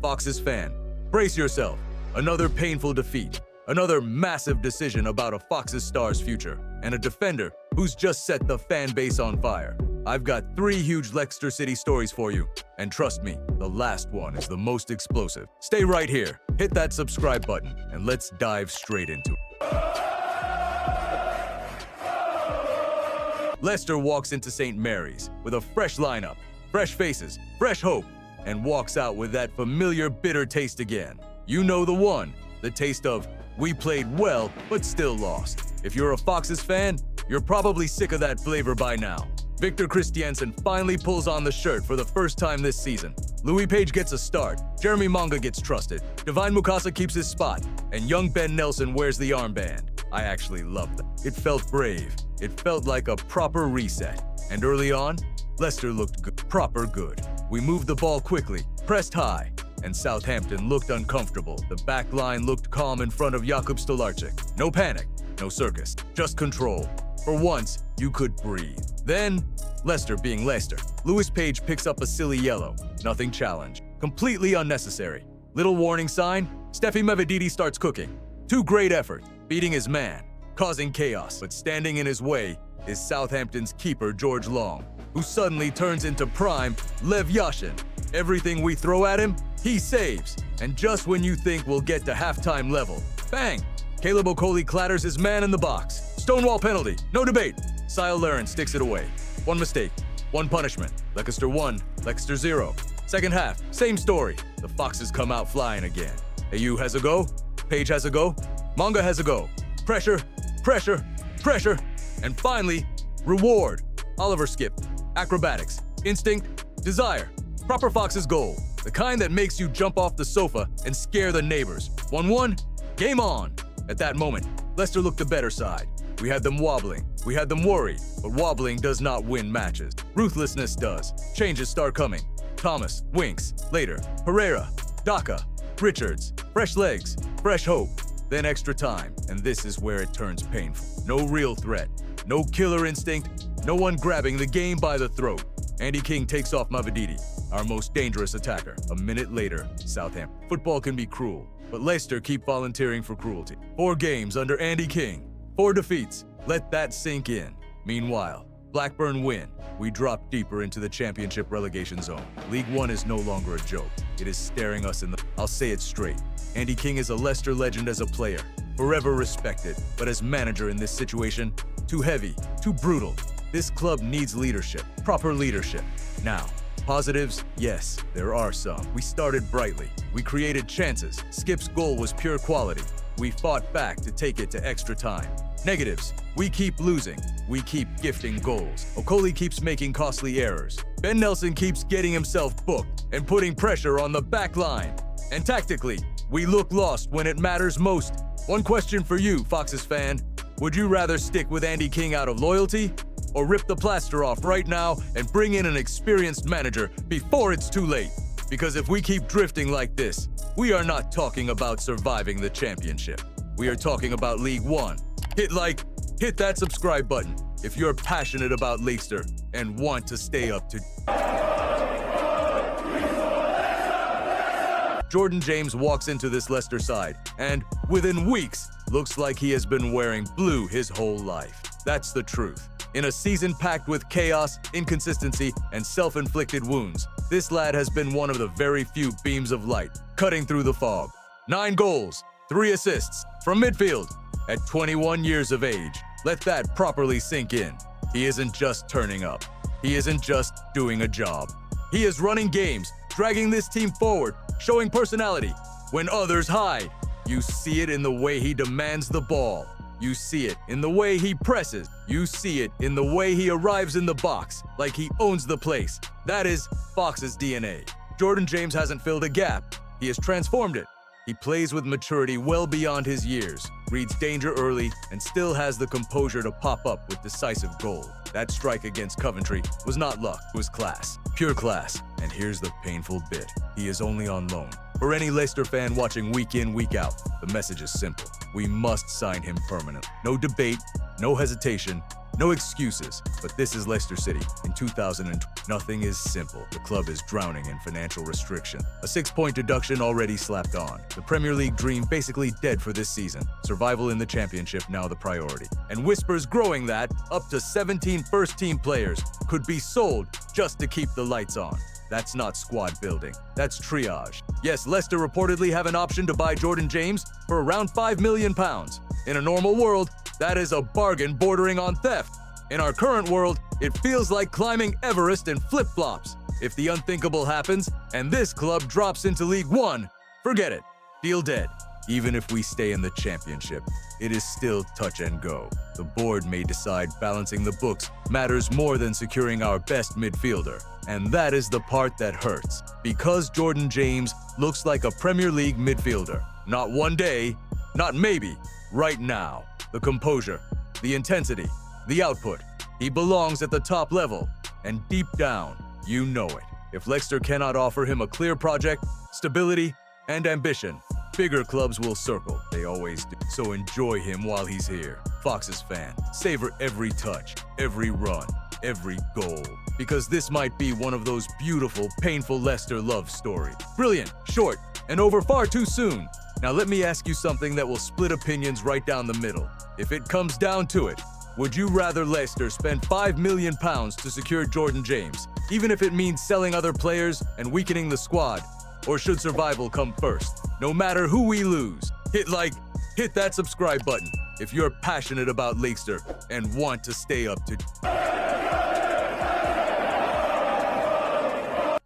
Foxes fan, brace yourself. Another painful defeat. Another massive decision about a Foxes star's future. And a defender who's just set the fan base on fire. I've got 3 huge Leicester City stories for you. And trust me, the last one is the most explosive. Stay right here, hit that subscribe button, and let's dive straight into it. Leicester walks into St. Mary's with a fresh lineup, fresh faces, fresh hope, and walks out with that familiar bitter taste again. You know the one, the taste of, we played well, but still lost. If you're a Foxes fan, you're probably sick of that flavor by now. Victor Christiansen finally pulls on the shirt for the first time this season. Louis Page gets a start, Jeremy Monga gets trusted, Divine Mukasa keeps his spot, and young Ben Nelson wears the armband. I actually loved that. It felt brave. It felt like a proper reset. And early on, Leicester looked good, proper good. We moved the ball quickly, pressed high, and Southampton looked uncomfortable. The back line looked calm in front of Jakub Stolarczyk. No panic, no circus, just control. For once, you could breathe. Then, Leicester being Leicester, Louis Page picks up a silly yellow. Nothing challenged. Completely unnecessary. Little warning sign, Steffi Mavididi starts cooking. 2 great efforts, beating his man, causing chaos. But standing in his way is Southampton's keeper, George Long, who suddenly turns into prime Lev Yashin. Everything we throw at him, he saves. And just when you think we'll get to halftime level, bang! Caleb Okoli clatters his man in the box. Stonewall penalty, no debate. Sile Laren sticks it away. 1 mistake, 1 punishment. Leicester 1, Leicester 0. Second half, same story. The Foxes come out flying again. AU has a go, Page has a go, Monga has a go. Pressure, pressure, pressure. And finally, reward. Oliver Skip, acrobatics, instinct, desire. Proper Foxes goal. The kind that makes you jump off the sofa and scare the neighbors. 1-1, game on. At that moment, Leicester looked the better side. We had them wobbling, we had them worried, but wobbling does not win matches. Ruthlessness does. Changes start coming. Thomas, Winks, later, Pereira, Daka, Richards, fresh legs, fresh hope, then extra time, and this is where it turns painful. No real threat, no killer instinct, no one grabbing the game by the throat. Andy King takes off Mavididi, our most dangerous attacker. A minute later, Southampton. Football can be cruel, but Leicester keep volunteering for cruelty. 4 games under Andy King, 4 defeats. Let that sink in. Meanwhile, Blackburn win. We drop deeper into the championship relegation zone. League One is no longer a joke. It is staring us in the... I'll say it straight. Andy King is a Leicester legend as a player, forever respected, but as manager in this situation, too heavy, too brutal. This club needs leadership, proper leadership. Now, positives, yes, there are some. We started brightly. We created chances. Skip's goal was pure quality. We fought back to take it to extra time. Negatives, we keep losing. We keep gifting goals. Okoli keeps making costly errors. Ben Nelson keeps getting himself booked and putting pressure on the back line. And tactically, we look lost when it matters most. One question for you, Foxes fan. Would you rather stick with Andy King out of loyalty, or rip the plaster off right now and bring in an experienced manager before it's too late? Because if we keep drifting like this, we are not talking about surviving the championship. We are talking about League One. Hit like, hit that subscribe button if you're passionate about Leicester and want to stay up to... Jordan James walks into this Leicester side and, within weeks, looks like he has been wearing blue his whole life. That's the truth. In a season packed with chaos, inconsistency, and self-inflicted wounds, this lad has been one of the very few beams of light, cutting through the fog. 9 goals, 3 assists, from midfield, at 21 years of age. Let that properly sink in. He isn't just turning up. He isn't just doing a job. He is running games, dragging this team forward, showing personality. When others hide, you see it in the way he demands the ball. You see it in the way he presses. You see it in the way he arrives in the box, like he owns the place. That is Fox's DNA. Jordan James hasn't filled a gap. He has transformed it. He plays with maturity well beyond his years, reads danger early, and still has the composure to pop up with decisive goal. That strike against Coventry was not luck, it was class. Pure class. And here's the painful bit. He is only on loan. For any Leicester fan watching week in, week out, the message is simple. We must sign him permanently. No debate, no hesitation, No excuses, but this is Leicester City in 2020. Nothing is simple. The club is drowning in financial restriction. A 6-point deduction already slapped on. The Premier League dream basically dead for this season. Survival in the Championship now the priority. And whispers growing that up to 17 first-team players could be sold just to keep the lights on. That's not squad building, that's triage. Yes, Leicester reportedly have an option to buy Jordan James for around £5 million. In a normal world, that is a bargain bordering on theft. In our current world, it feels like climbing Everest in flip-flops. If the unthinkable happens and this club drops into League One, forget it, deal dead. Even if we stay in the Championship, it is still touch and go. The board may decide balancing the books matters more than securing our best midfielder. And that is the part that hurts, because Jordan James looks like a Premier League midfielder. Not one day, not maybe, right now. The composure, the intensity, the output. He belongs at the top level, and deep down, you know it. If Leicester cannot offer him a clear project, stability, and ambition, bigger clubs will circle. They always do. So enjoy him while he's here. Foxes fan, savor every touch, every run, every goal. Because this might be one of those beautiful, painful Leicester love stories. Brilliant, short, and over far too soon. Now let me ask you something that will split opinions right down the middle. If it comes down to it, would you rather Leicester spend £5 million to secure Jordan James, even if it means selling other players and weakening the squad? Or should survival come first? No matter who we lose, hit that subscribe button if you're passionate about Leicester and want to stay up to...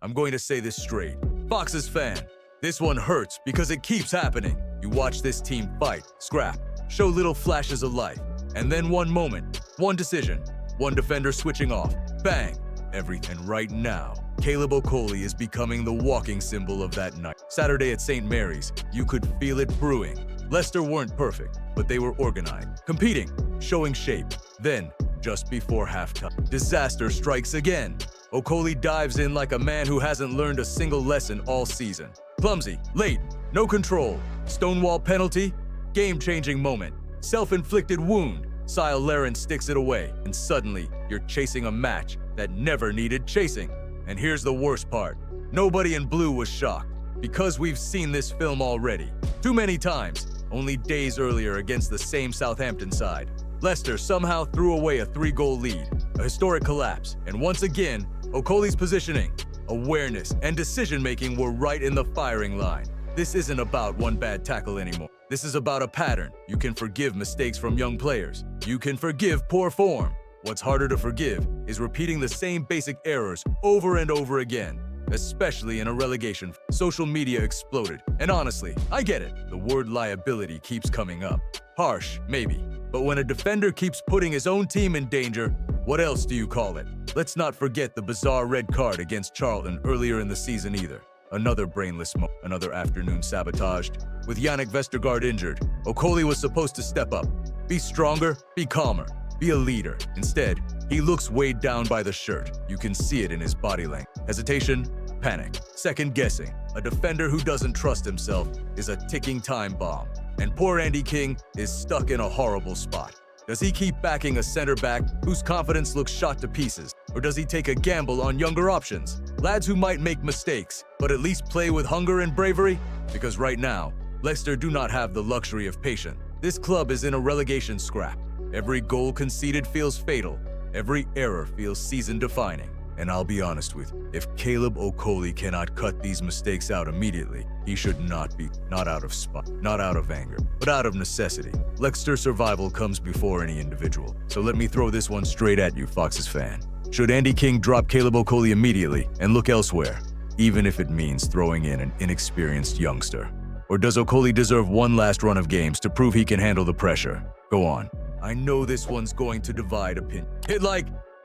I'm going to say this straight. Foxes fan, this one hurts because it keeps happening. You watch this team fight, scrap, show little flashes of life, and then one moment, one decision, one defender switching off, bang, everything. And right now, Caleb Okoli is becoming the walking symbol of that night. Saturday at St. Mary's, you could feel it brewing. Leicester weren't perfect, but they were organized, competing, showing shape. Then, just before halftime, disaster strikes again. Okoli dives in like a man who hasn't learned a single lesson all season. Clumsy, late, no control, stonewall penalty, game-changing moment, self-inflicted wound. Sile Laren sticks it away, and suddenly you're chasing a match that never needed chasing. And here's the worst part. Nobody in blue was shocked, because we've seen this film already. Too many times, only days earlier against the same Southampton side. Leicester somehow threw away a 3-goal lead, a historic collapse, and once again, Okoli's positioning, awareness, and decision-making were right in the firing line. This isn't about one bad tackle anymore. This is about a pattern. You can forgive mistakes from young players. You can forgive poor form. What's harder to forgive is repeating the same basic errors over and over again, especially in a relegation. Social media exploded, and honestly, I get it. The word liability keeps coming up. Harsh, maybe. But when a defender keeps putting his own team in danger, what else do you call it? Let's not forget the bizarre red card against Charlton earlier in the season either. Another brainless moment, another afternoon sabotaged. With Yannick Vestergaard injured, Okoli was supposed to step up. Be stronger, be calmer, be a leader. Instead, he looks weighed down by the shirt. You can see it in his body language. Hesitation, panic, second guessing. A defender who doesn't trust himself is a ticking time bomb. And poor Andy King is stuck in a horrible spot. Does he keep backing a center back whose confidence looks shot to pieces? Or does he take a gamble on younger options? Lads who might make mistakes, but at least play with hunger and bravery? Because right now, Leicester do not have the luxury of patience. This club is in a relegation scrap. Every goal conceded feels fatal. Every error feels season-defining. And I'll be honest with you, if Caleb Okoli cannot cut these mistakes out immediately, he should not be, not out of spite, not out of anger, but out of necessity. Leicester survival comes before any individual. So let me throw this one straight at you, Foxes fan. Should Andy King drop Caleb Okoli immediately and look elsewhere, even if it means throwing in an inexperienced youngster? Or does Okoli deserve one last run of games to prove he can handle the pressure? Go on. I know this one's going to divide opinion.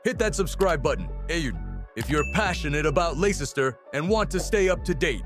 Hit that subscribe button. If you're passionate about Leicester and want to stay up to date,